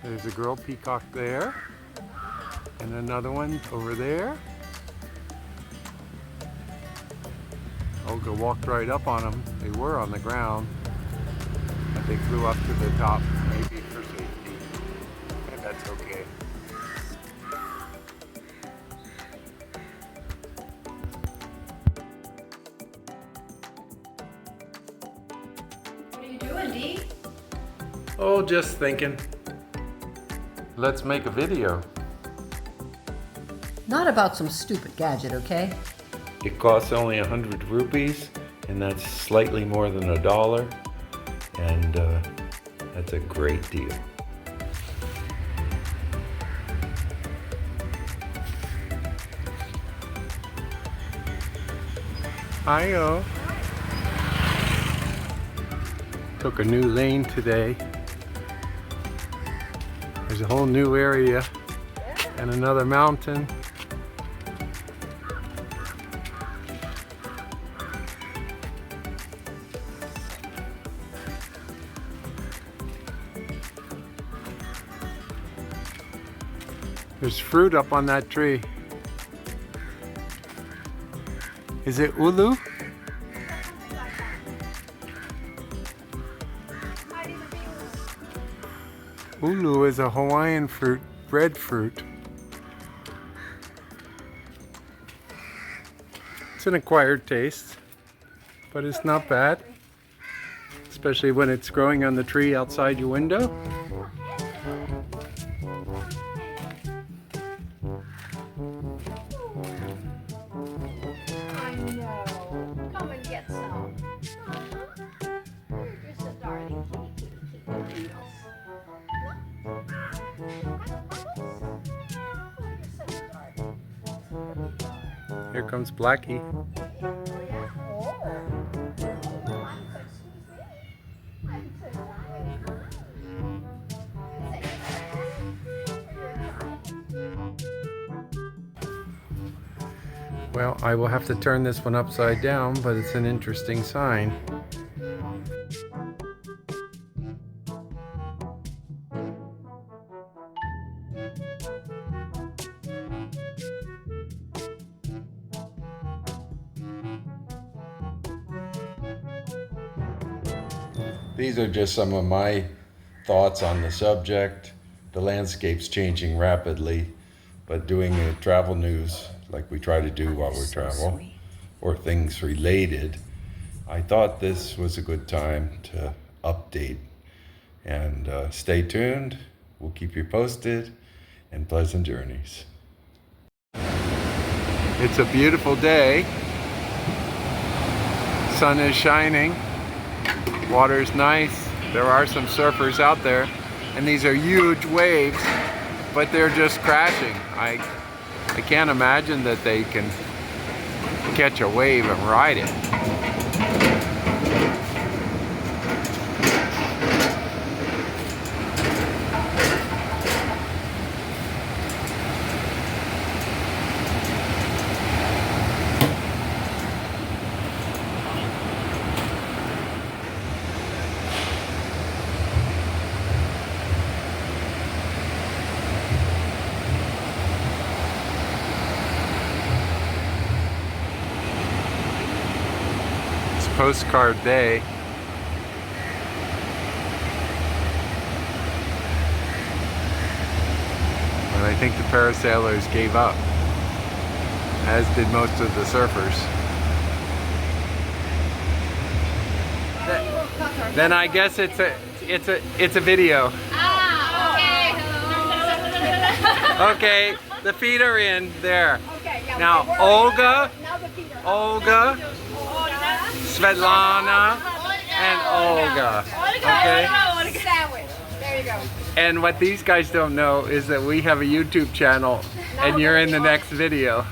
There's a girl peacock there, and another one over there. Olga walked right up on them. They were on the ground, but they flew up to the top, maybe for safety. And that's okay. What are you doing, Dee? Oh, just thinking. Let's make a video. Not about some stupid gadget, okay? It costs only 100 rupees, and that's slightly more than $1, and that's a great deal. Hi-yo. Took a new lane today. There's a whole new area and another mountain. There's fruit up on that tree. Is it ulu? Ulu is a Hawaiian fruit, breadfruit. It's an acquired taste, but it's not bad, especially when it's growing on the tree outside your window. I know. Come and get some. You're so darling. Kitty. Here comes Blackie. Well, I will have to turn this one upside down, but it's an interesting sign. These are just some of my thoughts on the subject. The landscape's changing rapidly, but doing travel news like we try to do while we travel, or things related, I thought this was a good time to update. And stay tuned. We'll keep you posted, and pleasant journeys. It's a beautiful day. Sun is shining. Water's nice. There are some surfers out there, and these are huge waves, but they're just crashing. I can't imagine that they can catch a wave and ride it. Postcard day. And I think the parasailers gave up, as did most of the surfers. Then I guess it's a video. Okay, the feet are in there. Now Olga, Svetlana, and Olga. Okay? Sandwich. There you go. And what these guys don't know is that we have a YouTube channel and you're in the next video.